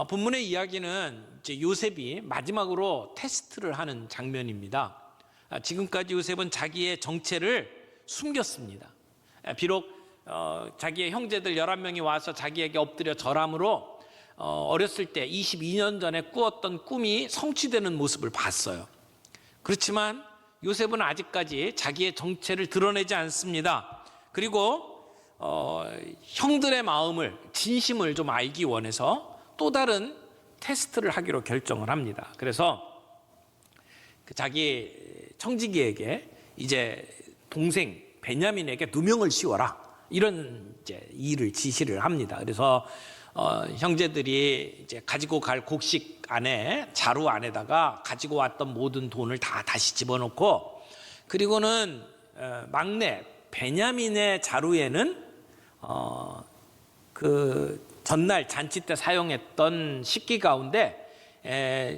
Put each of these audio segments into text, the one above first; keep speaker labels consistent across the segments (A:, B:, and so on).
A: 본문의 이야기는 이제 요셉이 마지막으로 테스트를 하는 장면입니다. 지금까지 요셉은 자기의 정체를 숨겼습니다. 비록 자기의 형제들 11명이 와서 자기에게 엎드려 절함으로 어렸을 때 22년 전에 꾸었던 꿈이 성취되는 모습을 봤어요. 그렇지만 요셉은 아직까지 자기의 정체를 드러내지 않습니다. 그리고 형들의 마음을, 진심을 좀 알기 원해서 또 다른 테스트를 하기로 결정을 합니다. 그래서 자기 청지기에게 이제 동생 베냐민에게 누명을 씌워라, 이런 이제 일을 지시를 합니다. 그래서 형제들이 이제 가지고 갈 곡식 안에, 자루 안에다가 가지고 왔던 모든 돈을 다 다시 집어넣고, 그리고는 막내 베냐민의 자루에는 그 전날 잔치 때 사용했던 식기 가운데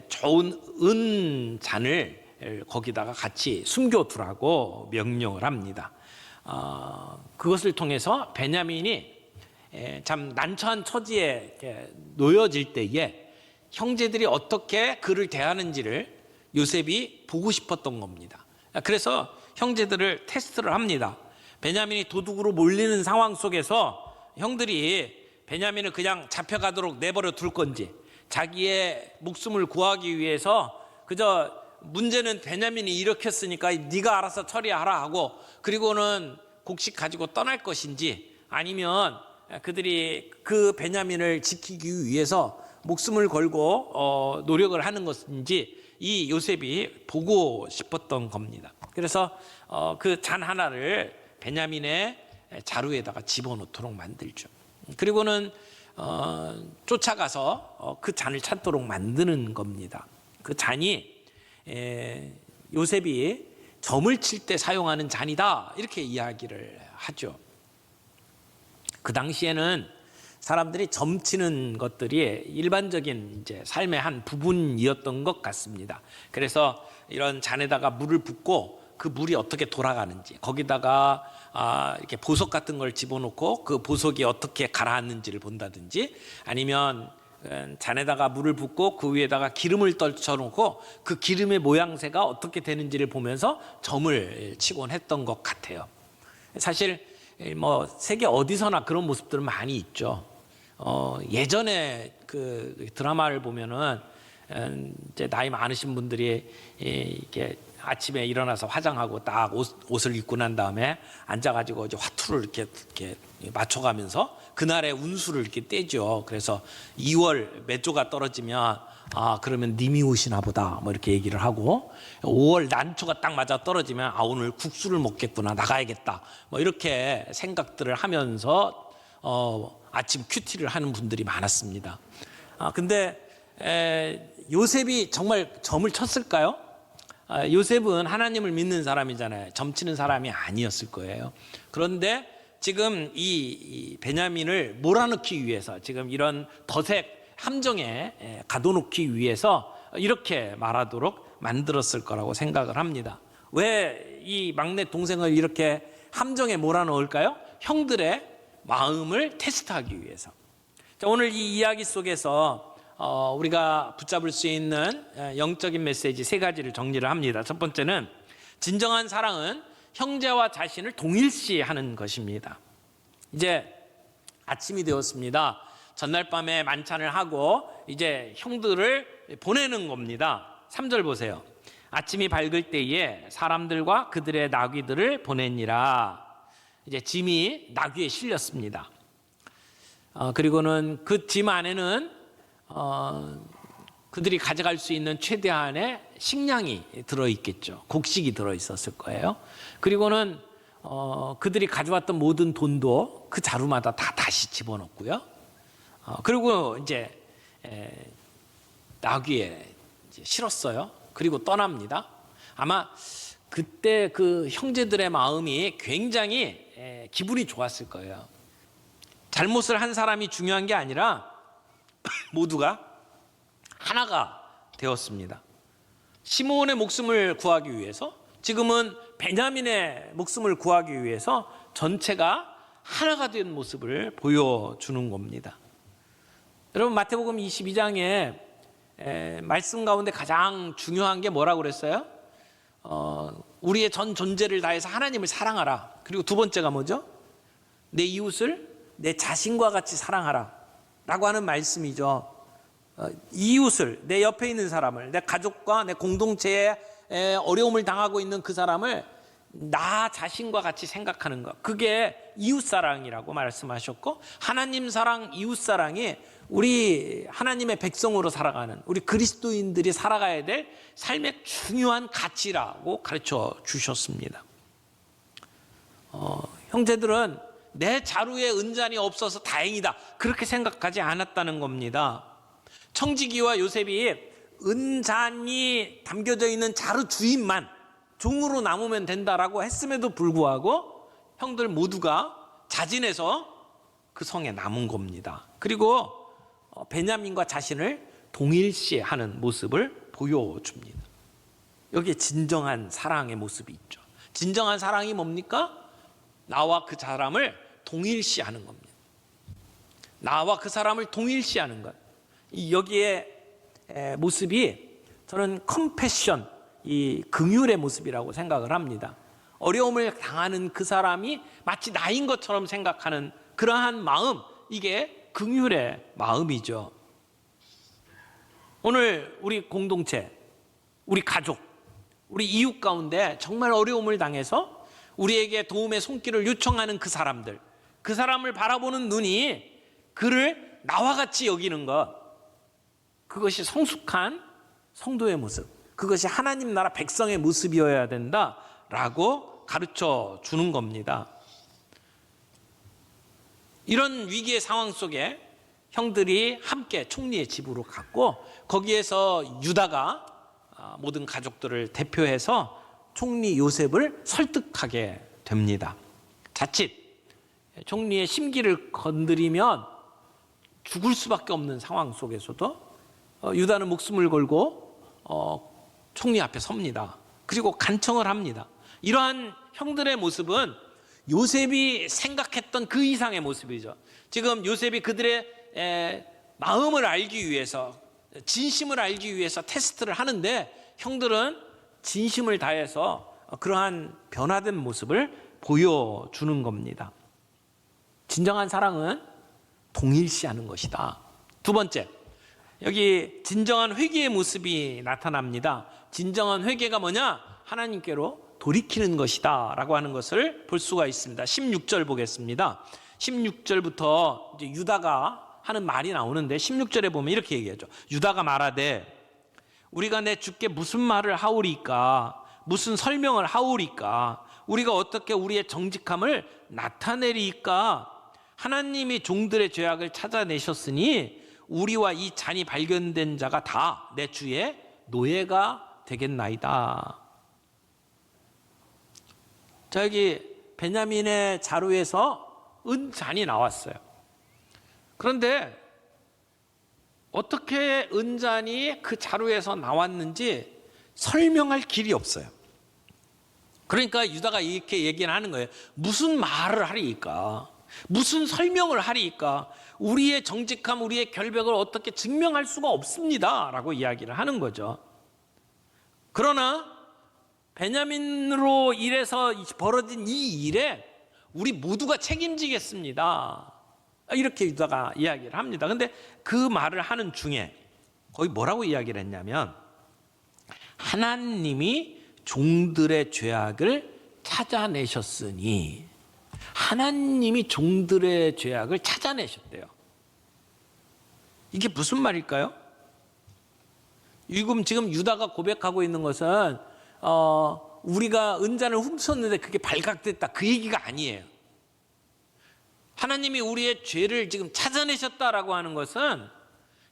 A: 좋은 은 잔을 거기다가 같이 숨겨두라고 명령을 합니다. 그것을 통해서 베냐민이 참 난처한 처지에 놓여질 때에 형제들이 어떻게 그를 대하는지를 요셉이 보고 싶었던 겁니다. 그래서 형제들을 테스트를 합니다. 베냐민이 도둑으로 몰리는 상황 속에서 형들이 베냐민을 그냥 잡혀가도록 내버려 둘 건지, 자기의 목숨을 구하기 위해서 그저 문제는 베냐민이 일으켰으니까 네가 알아서 처리하라 하고 그리고는 곡식 가지고 떠날 것인지, 아니면 그들이 그 베냐민을 지키기 위해서 목숨을 걸고 노력을 하는 것인지 이 요셉이 보고 싶었던 겁니다. 그래서 그 잔 하나를 베냐민의 자루에다가 집어넣도록 만들죠. 그리고는 쫓아가서 그 잔을 찾도록 만드는 겁니다. 그 잔이 요셉이 점을 칠 때 사용하는 잔이다, 이렇게 이야기를 하죠. 그 당시에는 사람들이 점치는 것들이 일반적인 이제 삶의 한 부분이었던 것 같습니다. 그래서 이런 잔에다가 물을 붓고 그 물이 어떻게 돌아가는지, 거기다가 이렇게 보석 같은 걸 집어넣고 그 보석이 어떻게 가라앉는지를 본다든지, 아니면 잔에다가 물을 붓고 그 위에다가 기름을 떨쳐놓고 그 기름의 모양새가 어떻게 되는지를 보면서 점을 치곤 했던 것 같아요. 사실 뭐 세계 어디서나 그런 모습들은 많이 있죠. 예전에 그 드라마를 보면은 이제 나이 많으신 분들이 이렇게 아침에 일어나서 화장하고 딱 옷을 입고 난 다음에 앉아가지고 이제 화투를 이렇게 맞춰가면서 그날의 운수를 이렇게 떼죠. 그래서 2월 몇 조가 떨어지면 그러면 님이 오시나 보다 뭐 이렇게 얘기를 하고, 5월 난초가 딱 맞아 떨어지면 오늘 국수를 먹겠구나, 나가야겠다 뭐 이렇게 생각들을 하면서 아침 큐티를 하는 분들이 많았습니다. 근데 요셉이 정말 점을 쳤을까요? 요셉은 하나님을 믿는 사람이잖아요. 점치는 사람이 아니었을 거예요. 그런데 지금 이 베냐민을 몰아넣기 위해서, 지금 이런 덫의 함정에 가둬놓기 위해서 이렇게 말하도록 만들었을 거라고 생각을 합니다. 왜 이 막내 동생을 이렇게 함정에 몰아넣을까요? 형들의 마음을 테스트하기 위해서. 자, 오늘 이 이야기 속에서 우리가 붙잡을 수 있는 영적인 메시지 3가지를 정리를 합니다. 첫 번째는, 진정한 사랑은 형제와 자신을 동일시하는 것입니다. 이제 아침이 되었습니다. 전날 밤에 만찬을 하고 이제 형들을 보내는 겁니다. 3절 보세요. 아침이 밝을 때에 사람들과 그들의 나귀들을 보내니라. 이제 짐이 나귀에 실렸습니다. 그리고는 그 짐 안에는 그들이 가져갈 수 있는 최대한의 식량이 들어있겠죠. 곡식이 들어있었을 거예요. 그리고는 그들이 가져왔던 모든 돈도 그 자루마다 다 다시 집어넣고요. 그리고 이제 나귀에 이제 실었어요. 그리고 떠납니다. 아마 그때 그 형제들의 마음이 굉장히 기분이 좋았을 거예요. 잘못을 한 사람이 중요한 게 아니라 모두가 하나가 되었습니다. 시몬의 목숨을 구하기 위해서, 지금은 베냐민의 목숨을 구하기 위해서 전체가 하나가 된 모습을 보여주는 겁니다. 여러분 마태복음 22장에 말씀 가운데 가장 중요한 게 뭐라고 그랬어요? 우리의 전 존재를 다해서 하나님을 사랑하라. 그리고 두 번째가 뭐죠? 내 이웃을 내 자신과 같이 사랑하라 라고 하는 말씀이죠. 이웃을, 내 옆에 있는 사람을, 내 가족과 내 공동체에 어려움을 당하고 있는 그 사람을 나 자신과 같이 생각하는 것, 그게 이웃사랑이라고 말씀하셨고, 하나님 사랑, 이웃사랑이 우리 하나님의 백성으로 살아가는 우리 그리스도인들이 살아가야 될 삶의 중요한 가치라고 가르쳐 주셨습니다. 형제들은 내 자루에 은잔이 없어서 다행이다 그렇게 생각하지 않았다는 겁니다. 청지기와 요셉이 은잔이 담겨져 있는 자루 주인만 종으로 남으면 된다라고 했음에도 불구하고 형들 모두가 자진해서 그 성에 남은 겁니다. 그리고 베냐민과 자신을 동일시하는 모습을 보여줍니다. 여기에 진정한 사랑의 모습이 있죠. 진정한 사랑이 뭡니까? 나와 그 사람을 동일시하는 겁니다. 나와 그 사람을 동일시하는 것. 여기에 모습이 저는 컴패션, 이 긍휼의 모습이라고 생각을 합니다. 어려움을 당하는 그 사람이 마치 나인 것처럼 생각하는 그러한 마음, 이게 긍휼의 마음이죠. 오늘 우리 공동체, 우리 가족, 우리 이웃 가운데 정말 어려움을 당해서 우리에게 도움의 손길을 요청하는 그 사람들, 그 사람을 바라보는 눈이 그를 나와 같이 여기는 것, 그것이 성숙한 성도의 모습, 그것이 하나님 나라 백성의 모습이어야 된다라고 가르쳐 주는 겁니다. 이런 위기의 상황 속에 형들이 함께 총리의 집으로 갔고, 거기에서 유다가 모든 가족들을 대표해서 총리 요셉을 설득하게 됩니다. 자칫 총리의 심기를 건드리면 죽을 수밖에 없는 상황 속에서도 유다는 목숨을 걸고 총리 앞에 섭니다. 그리고 간청을 합니다. 이러한 형들의 모습은 요셉이 생각했던 그 이상의 모습이죠. 지금 요셉이 그들의 마음을 알기 위해서, 진심을 알기 위해서 테스트를 하는데, 형들은 진심을 다해서 그러한 변화된 모습을 보여주는 겁니다. 진정한 사랑은 동일시하는 것이다. 두 번째, 여기 진정한 회개의 모습이 나타납니다. 진정한 회개가 뭐냐? 하나님께로 돌이키는 것이다 라고 하는 것을 볼 수가 있습니다. 16절 보겠습니다. 16절부터 이제 유다가 하는 말이 나오는데, 16절에 보면 이렇게 얘기하죠. 유다가 말하되 우리가 내 주께 무슨 말을 하오리까? 무슨 설명을 하오리까? 우리가 어떻게 우리의 정직함을 나타내리까? 하나님이 종들의 죄악을 찾아내셨으니 우리와 이 잔이 발견된 자가 다 내 주의 노예가 되겠나이다. 자, 여기 베냐민의 자루에서 은잔이 나왔어요. 그런데 어떻게 은잔이 그 자루에서 나왔는지 설명할 길이 없어요. 그러니까 유다가 이렇게 얘기를 하는 거예요. 무슨 말을 하리까? 무슨 설명을 하리까? 우리의 정직함, 우리의 결백을 어떻게 증명할 수가 없습니다 라고 이야기를 하는 거죠. 그러나 베냐민으로 인해서 벌어진 이 일에 우리 모두가 책임지겠습니다, 이렇게 유다가 이야기를 합니다. 근데 그 말을 하는 중에 거기 뭐라고 이야기를 했냐면, 하나님이 종들의 죄악을 찾아내셨으니, 하나님이 종들의 죄악을 찾아내셨대요. 이게 무슨 말일까요? 지금 유다가 고백하고 있는 것은 우리가 은잔을 훔쳤는데 그게 발각됐다, 그 얘기가 아니에요. 하나님이 우리의 죄를 지금 찾아내셨다라고 하는 것은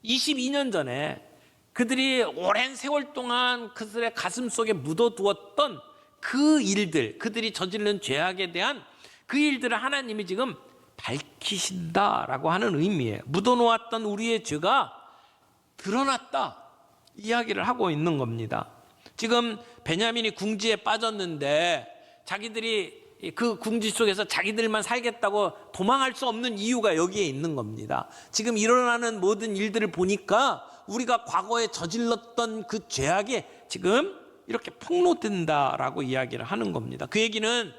A: 22년 전에 그들이 오랜 세월 동안 그들의 가슴 속에 묻어두었던 그 일들, 그들이 저지른 죄악에 대한 그 일들을 하나님이 지금 밝히신다라고 하는 의미예요. 묻어놓았던 우리의 죄가 드러났다, 이야기를 하고 있는 겁니다. 지금 베냐민이 궁지에 빠졌는데 자기들이 그 궁지 속에서 자기들만 살겠다고 도망할 수 없는 이유가 여기에 있는 겁니다. 지금 일어나는 모든 일들을 보니까 우리가 과거에 저질렀던 그 죄악이 지금 이렇게 폭로된다라고 이야기를 하는 겁니다. 그 얘기는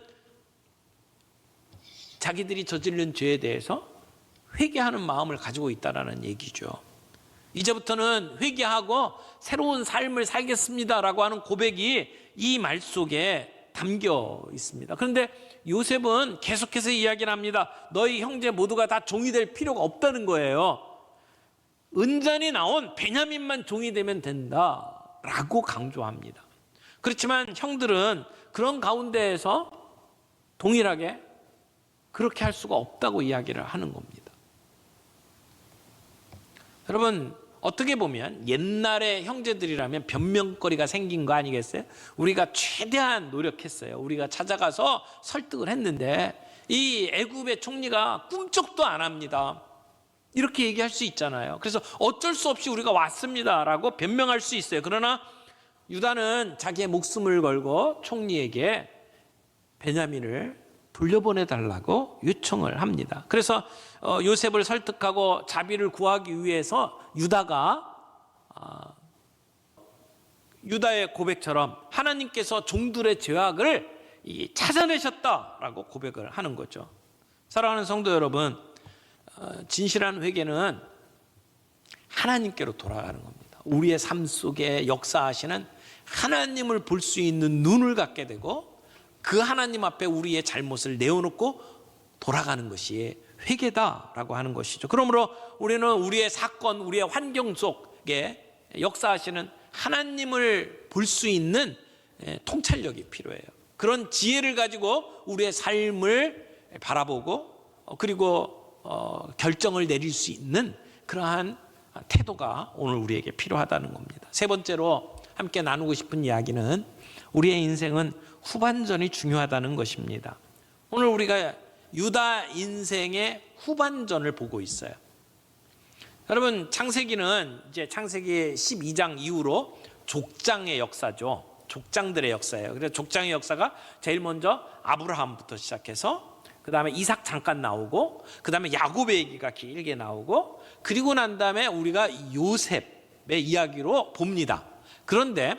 A: 자기들이 저지른 죄에 대해서 회개하는 마음을 가지고 있다라는 얘기죠. 이제부터는 회개하고 새로운 삶을 살겠습니다라고 하는 고백이 이 말 속에 담겨 있습니다. 그런데 요셉은 계속해서 이야기를 합니다. 너희 형제 모두가 다 종이 될 필요가 없다는 거예요. 은잔이 나온 베냐민만 종이 되면 된다라고 강조합니다. 그렇지만 형들은 그런 가운데에서 동일하게 그렇게 할 수가 없다고 이야기를 하는 겁니다. 여러분, 어떻게 보면 옛날의 형제들이라면 변명거리가 생긴 거 아니겠어요? 우리가 최대한 노력했어요. 우리가 찾아가서 설득을 했는데 이 애굽의 총리가 꿈쩍도 안 합니다. 이렇게 얘기할 수 있잖아요. 그래서 어쩔 수 없이 우리가 왔습니다라고 변명할 수 있어요. 그러나 유다는 자기의 목숨을 걸고 총리에게 베냐민을 돌려보내달라고 요청을 합니다. 그래서 요셉을 설득하고 자비를 구하기 위해서 유다가 유다의 고백처럼 하나님께서 종들의 죄악을 찾아내셨다라고 고백을 하는 거죠. 사랑하는 성도 여러분, 진실한 회개는 하나님께로 돌아가는 겁니다. 우리의 삶 속에 역사하시는 하나님을 볼 수 있는 눈을 갖게 되고 그 하나님 앞에 우리의 잘못을 내어놓고 돌아가는 것이 회개다라고 하는 것이죠. 그러므로 우리는 우리의 사건, 우리의 환경 속에 역사하시는 하나님을 볼 수 있는 통찰력이 필요해요. 그런 지혜를 가지고 우리의 삶을 바라보고 그리고 결정을 내릴 수 있는 그러한 태도가 오늘 우리에게 필요하다는 겁니다. 세 번째로 함께 나누고 싶은 이야기는 우리의 인생은 후반전이 중요하다는 것입니다. 오늘 우리가 유다 인생의 후반전을 보고 있어요. 여러분, 창세기는 이제 창세기 12장 이후로 족장의 역사죠. 족장들의 역사예요. 그래서 족장의 역사가 제일 먼저 아브라함부터 시작해서 그 다음에 이삭 잠깐 나오고 그 다음에 야곱의 얘기가 길게 나오고 그리고 난 다음에 우리가 요셉의 이야기로 봅니다. 그런데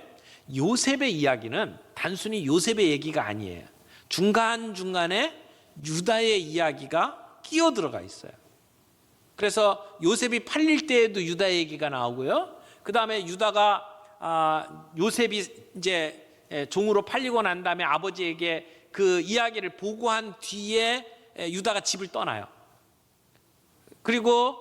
A: 요셉의 이야기는 단순히 요셉의 얘기가 아니에요. 중간중간에 유다의 이야기가 끼어 들어가 있어요. 그래서 요셉이 팔릴 때에도 유다 얘기가 나오고요. 그 다음에 유다가 요셉이 이제 종으로 팔리고 난 다음에 아버지에게 그 이야기를 보고한 뒤에 유다가 집을 떠나요. 그리고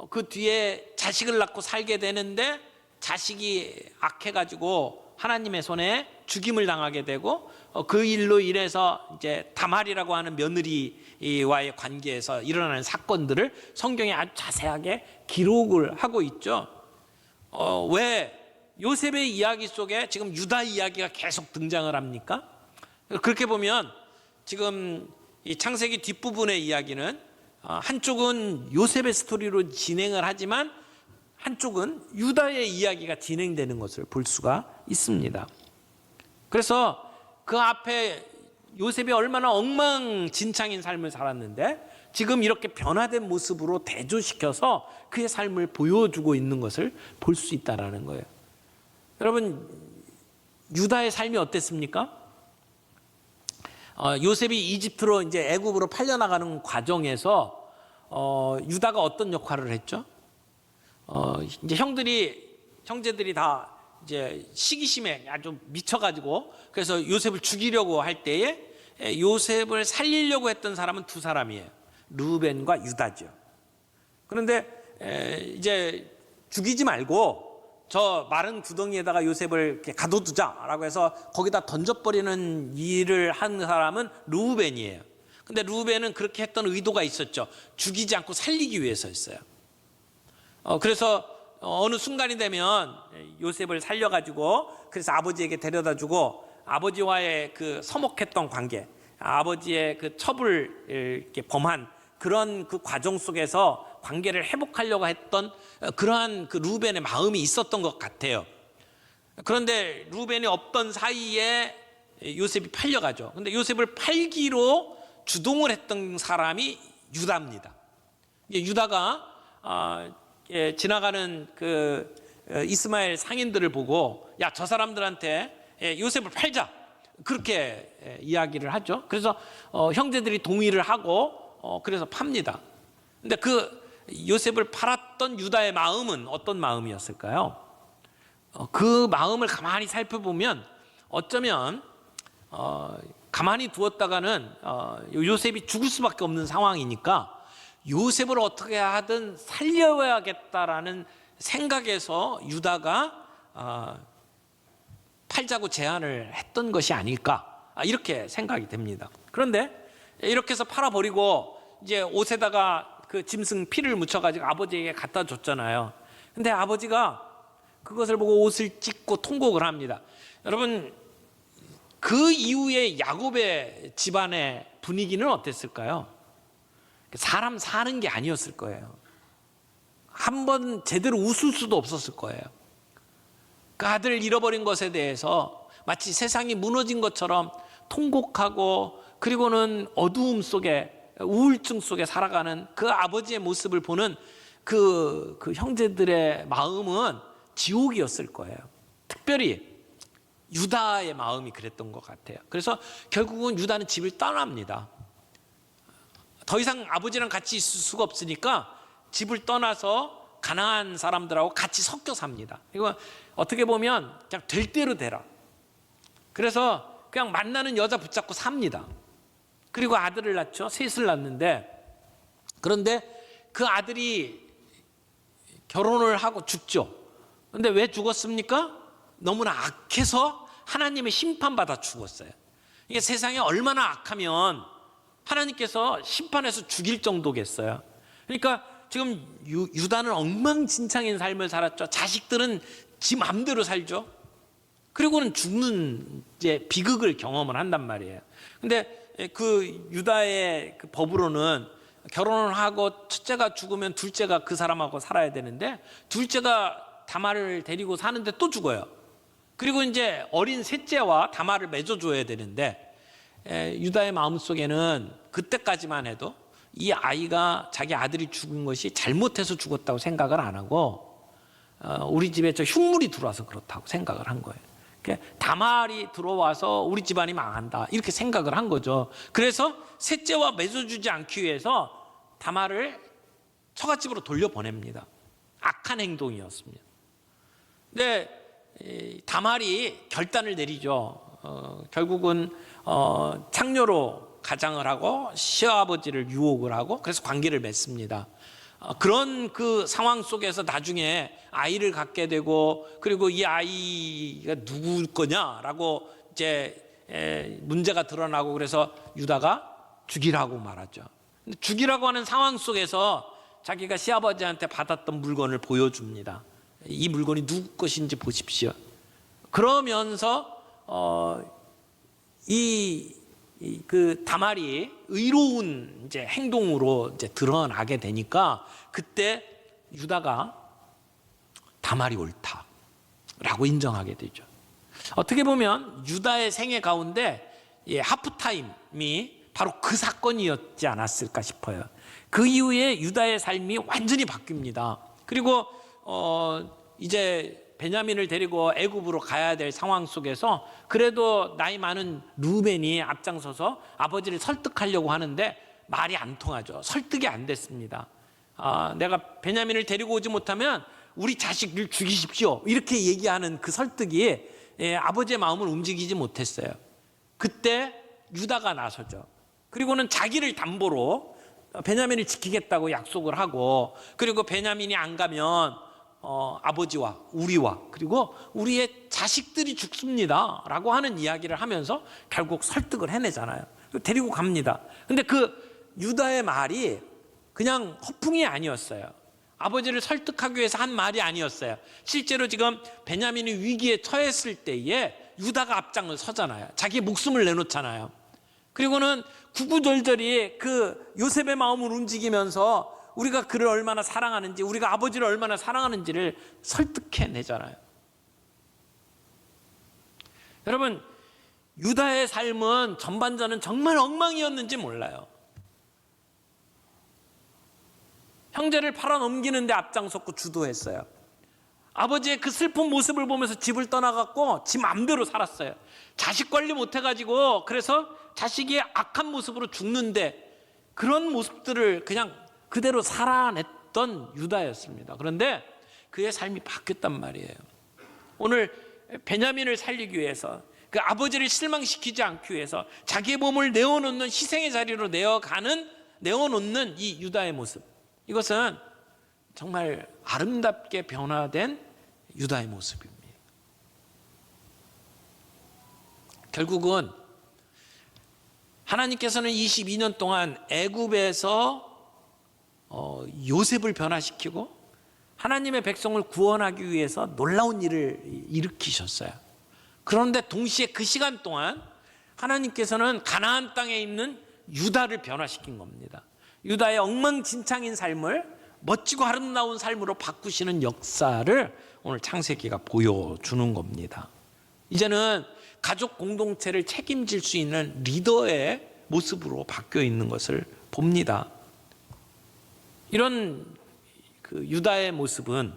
A: 그 뒤에 자식을 낳고 살게 되는데 자식이 악해가지고 하나님의 손에 죽임을 당하게 되고 그 일로 인해서 이제 다말이라고 하는 며느리와의 관계에서 일어나는 사건들을 성경에 아주 자세하게 기록을 하고 있죠. 왜 요셉의 이야기 속에 지금 유다 이야기가 계속 등장을 합니까? 그렇게 보면 지금 이 창세기 뒷부분의 이야기는 한쪽은 요셉의 스토리로 진행을 하지만 한쪽은 유다의 이야기가 진행되는 것을 볼 수가 있습니다. 그래서 그 앞에 요셉이 얼마나 엉망진창인 삶을 살았는데 지금 이렇게 변화된 모습으로 대조시켜서 그의 삶을 보여주고 있는 것을 볼 수 있다는 거예요. 여러분, 유다의 삶이 어땠습니까? 요셉이 이집트로 이제 애굽으로 팔려나가는 과정에서 유다가 어떤 역할을 했죠? 이제 형제들이 다 이제 시기심에 아주 미쳐가지고 그래서 요셉을 죽이려고 할 때에 요셉을 살리려고 했던 사람은 두 사람이에요. 르우벤과 유다죠. 그런데 이제 죽이지 말고 저 마른 구덩이에다가 요셉을 이렇게 가둬두자라고 해서 거기다 던져버리는 일을 한 사람은 르우벤이에요. 근데 르우벤은 그렇게 했던 의도가 있었죠. 죽이지 않고 살리기 위해서였어요. 그래서 어느 순간이 되면 요셉을 살려가지고 그래서 아버지에게 데려다주고 아버지와의 그 서먹했던 관계, 아버지의 그 첩을 이렇게 범한 그런 그 과정 속에서 관계를 회복하려고 했던 그러한 그 르우벤의 마음이 있었던 것 같아요. 그런데 르우벤이 없던 사이에 요셉이 팔려가죠. 근데 요셉을 팔기로 주동을 했던 사람이 유다입니다. 유다가 지나가는 그 이스마엘 상인들을 보고 야, 저 사람들한테 요셉을 팔자, 그렇게 이야기를 하죠. 그래서 형제들이 동의를 하고 그래서 팝니다. 근데 그 요셉을 팔았던 유다의 마음은 어떤 마음이었을까요? 그 마음을 가만히 살펴보면 어쩌면 가만히 두었다가는 요셉이 죽을 수밖에 없는 상황이니까 요셉을 어떻게 하든 살려야겠다라는 생각에서 유다가 팔자고 제안을 했던 것이 아닐까, 이렇게 생각이 됩니다. 그런데 이렇게 해서 팔아버리고 이제 옷에다가 그 짐승 피를 묻혀가지고 아버지에게 갖다 줬잖아요. 근데 아버지가 그것을 보고 옷을 찢고 통곡을 합니다. 여러분, 그 이후에 야곱의 집안의 분위기는 어땠을까요? 사람 사는 게 아니었을 거예요. 한 번 제대로 웃을 수도 없었을 거예요. 그 아들을 잃어버린 것에 대해서 마치 세상이 무너진 것처럼 통곡하고, 그리고는 어두움 속에, 우울증 속에 살아가는 그 아버지의 모습을 보는 그 형제들의 마음은 지옥이었을 거예요. 특별히 유다의 마음이 그랬던 것 같아요. 그래서 결국은 유다는 집을 떠납니다. 더 이상 아버지랑 같이 있을 수가 없으니까 집을 떠나서 가나안 사람들하고 같이 섞여 삽니다. 이거 어떻게 보면 그냥 될 대로 되라. 그래서 그냥 만나는 여자 붙잡고 삽니다. 그리고 아들을 낳죠. 셋을 낳는데, 그런데 그 아들이 결혼을 하고 죽죠. 그런데 왜 죽었습니까? 너무나 악해서 하나님의 심판받아 죽었어요. 이게 세상에 얼마나 악하면 하나님께서 심판해서 죽일 정도겠어요. 그러니까 지금 유다는 엉망진창인 삶을 살았죠. 자식들은 지 맘대로 살죠. 그리고는 죽는 이제 비극을 경험을 한단 말이에요. 근데 그 유다의 그 법으로는 결혼을 하고 첫째가 죽으면 둘째가 그 사람하고 살아야 되는데, 둘째가 다말을 데리고 사는데 또 죽어요. 그리고 이제 어린 셋째와 다말을 맺어줘야 되는데, 유다의 마음속에는 그때까지만 해도 이 아이가, 자기 아들이 죽은 것이 잘못해서 죽었다고 생각을 안 하고 우리 집에 저 흉물이 들어와서 그렇다고 생각을 한 거예요. 다말이 들어와서 우리 집안이 망한다, 이렇게 생각을 한 거죠. 그래서 셋째와 맺어주지 않기 위해서 다말을 처갓집으로 돌려보냅니다. 악한 행동이었습니다. 근데 다말이 결단을 내리죠. 결국은 창녀로 가장을 하고 시아버지를 유혹을 하고, 그래서 관계를 맺습니다. 그런 그 상황 속에서 나중에 아이를 갖게 되고, 그리고 이 아이가 누구일 거냐라고 이제 문제가 드러나고, 그래서 유다가 죽이라고 말하죠. 근데 죽이라고 하는 상황 속에서 자기가 시아버지한테 받았던 물건을 보여줍니다. 이 물건이 누구 것인지 보십시오. 그러면서 그 다말이 의로운 이제 행동으로 이제 드러나게 되니까, 그때 유다가 다말이 옳다라고 인정하게 되죠. 어떻게 보면 유다의 생애 가운데 하프타임이 바로 그 사건이었지 않았을까 싶어요. 그 이후에 유다의 삶이 완전히 바뀝니다. 그리고 이제 베냐민을 데리고 애굽으로 가야 될 상황 속에서 그래도 나이 많은 루벤이 앞장서서 아버지를 설득하려고 하는데 말이 안 통하죠. 설득이 안 됐습니다. 내가 베냐민을 데리고 오지 못하면 우리 자식을 죽이십시오, 이렇게 얘기하는 그 설득이 아버지의 마음을 움직이지 못했어요. 그때 유다가 나서죠. 그리고는 자기를 담보로 베냐민을 지키겠다고 약속을 하고, 그리고 베냐민이 안 가면 아버지와 우리와 그리고 우리의 자식들이 죽습니다 라고 하는 이야기를 하면서 결국 설득을 해내잖아요. 데리고 갑니다. 근데 그 유다의 말이 그냥 허풍이 아니었어요. 아버지를 설득하기 위해서 한 말이 아니었어요. 실제로 지금 베냐민이 위기에 처했을 때에 유다가 앞장을 서잖아요. 자기 목숨을 내놓잖아요. 그리고는 구구절절히 그 요셉의 마음을 움직이면서 우리가 그를 얼마나 사랑하는지, 우리가 아버지를 얼마나 사랑하는지를 설득해내잖아요. 여러분, 유다의 삶은 전반전은 정말 엉망이었는지 몰라요. 형제를 팔아넘기는데 앞장섰고 주도했어요. 아버지의 그 슬픈 모습을 보면서 집을 떠나갔고 지 맘대로 살았어요. 자식 관리 못해가지고 그래서 자식이 악한 모습으로 죽는데 그런 모습들을 그냥 그대로 살아냈던 유다였습니다. 그런데 그의 삶이 바뀌었단 말이에요. 오늘 베냐민을 살리기 위해서, 그 아버지를 실망시키지 않기 위해서 자기의 몸을 내어놓는, 희생의 자리로 내어놓는 이 유다의 모습, 이것은 정말 아름답게 변화된 유다의 모습입니다. 결국은 하나님께서는 22년 동안 애굽에서 요셉을 변화시키고 하나님의 백성을 구원하기 위해서 놀라운 일을 일으키셨어요. 그런데 동시에 그 시간 동안 하나님께서는 가나안 땅에 있는 유다를 변화시킨 겁니다. 유다의 엉망진창인 삶을 멋지고 아름다운 삶으로 바꾸시는 역사를 오늘 창세기가 보여주는 겁니다. 이제는 가족 공동체를 책임질 수 있는 리더의 모습으로 바뀌어 있는 것을 봅니다. 이런 그 유다의 모습은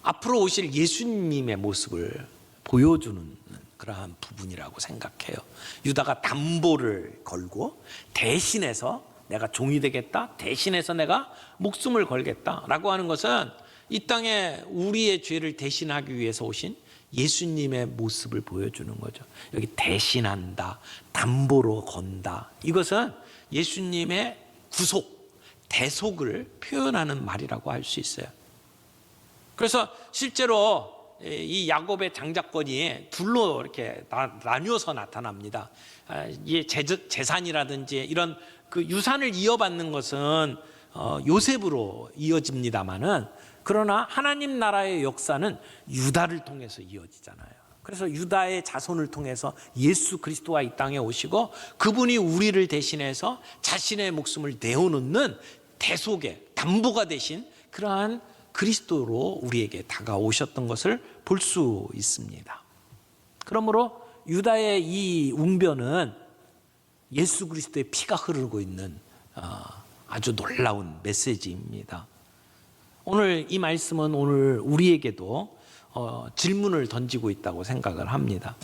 A: 앞으로 오실 예수님의 모습을 보여주는 그러한 부분이라고 생각해요. 유다가 담보를 걸고 대신해서 내가 종이 되겠다, 대신해서 내가 목숨을 걸겠다라고 하는 것은 이 땅에 우리의 죄를 대신하기 위해서 오신 예수님의 모습을 보여주는 거죠. 여기 대신한다, 담보로 건다, 이것은 예수님의 구속, 대속을 표현하는 말이라고 할 수 있어요. 그래서 실제로 이 야곱의 장자권이 둘로 이렇게 나뉘어서 나타납니다. 이 재산이라든지 이런 그 유산을 이어받는 것은 요셉으로 이어집니다만은, 그러나 하나님 나라의 역사는 유다를 통해서 이어지잖아요. 그래서 유다의 자손을 통해서 예수 그리스도가 이 땅에 오시고 그분이 우리를 대신해서 자신의 목숨을 내어놓는 대속의 담보가 되신 그러한 그리스도로 우리에게 다가오셨던 것을 볼 수 있습니다. 그러므로 유다의 이 웅변은 예수 그리스도의 피가 흐르고 있는 아주 놀라운 메시지입니다. 오늘 이 말씀은 오늘 우리에게도 질문을 던지고 있다고 생각을 합니다.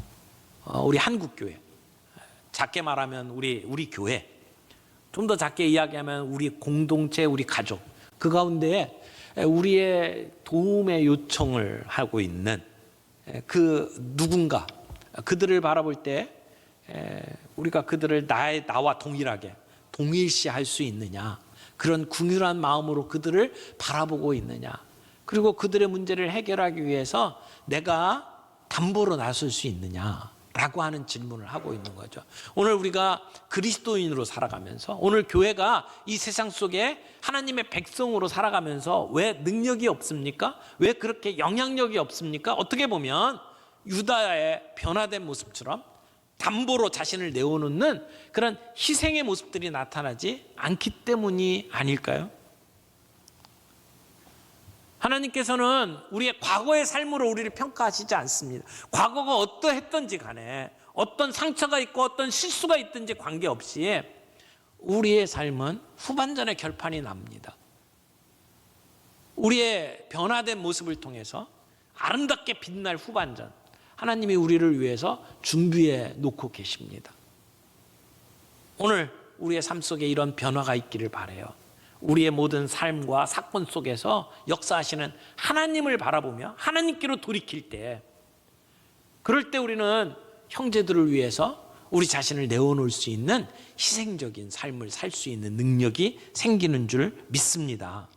A: 우리 한국교회, 작게 말하면 우리 교회, 좀 더 작게 이야기하면 우리 공동체, 우리 가족, 그 가운데 우리의 도움의 요청을 하고 있는 그 누군가, 그들을 바라볼 때 우리가 그들을 나와 동일하게 동일시할 수 있느냐, 그런 궁휼한 마음으로 그들을 바라보고 있느냐, 그리고 그들의 문제를 해결하기 위해서 내가 담보로 나설 수 있느냐라고 하는 질문을 하고 있는 거죠. 오늘 우리가 그리스도인으로 살아가면서, 오늘 교회가 이 세상 속에 하나님의 백성으로 살아가면서 왜 능력이 없습니까? 왜 그렇게 영향력이 없습니까? 어떻게 보면 유다의 변화된 모습처럼 담보로 자신을 내어놓는 그런 희생의 모습들이 나타나지 않기 때문이 아닐까요? 하나님께서는 우리의 과거의 삶으로 우리를 평가하시지 않습니다. 과거가 어떠했던지 간에, 어떤 상처가 있고 어떤 실수가 있든지 관계없이 우리의 삶은 후반전에 결판이 납니다. 우리의 변화된 모습을 통해서 아름답게 빛날 후반전, 하나님이 우리를 위해서 준비해 놓고 계십니다. 오늘 우리의 삶 속에 이런 변화가 있기를 바라요. 우리의 모든 삶과 사건 속에서 역사하시는 하나님을 바라보며 하나님께로 돌이킬 때, 그럴 때 우리는 형제들을 위해서 우리 자신을 내어놓을 수 있는 희생적인 삶을 살 수 있는 능력이 생기는 줄 믿습니다.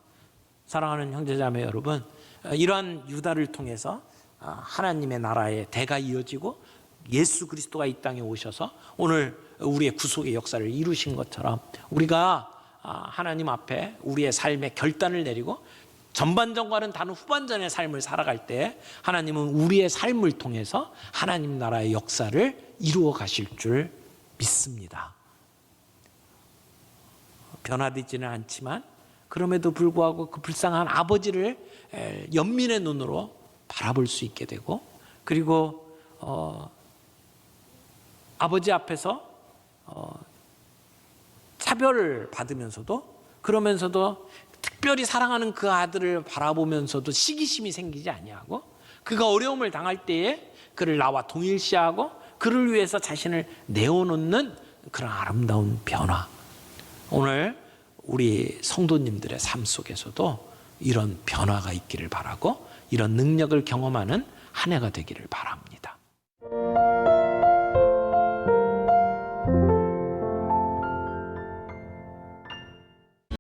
A: 사랑하는 형제자매 여러분, 이러한 유다를 통해서 하나님의 나라의 대가 이어지고 예수 그리스도가 이 땅에 오셔서 오늘 우리의 구속의 역사를 이루신 것처럼 우리가 하나님 앞에 우리의 삶의 결단을 내리고 전반전과는 다른 후반전의 삶을 살아갈 때 하나님은 우리의 삶을 통해서 하나님 나라의 역사를 이루어 가실 줄 믿습니다. 변화되지는 않지만 그럼에도 불구하고 그 불쌍한 아버지를 연민의 눈으로 바라볼 수 있게 되고, 그리고 아버지 앞에서 차별을 받으면서도, 그러면서도 특별히 사랑하는 그 아들을 바라보면서도 시기심이 생기지 아니하고, 그가 어려움을 당할 때에 그를 나와 동일시하고 그를 위해서 자신을 내어놓는 그런 아름다운 변화. 오늘 우리 성도님들의 삶 속에서도 이런 변화가 있기를 바라고, 이런 능력을 경험하는 한 해가 되기를 바랍니다.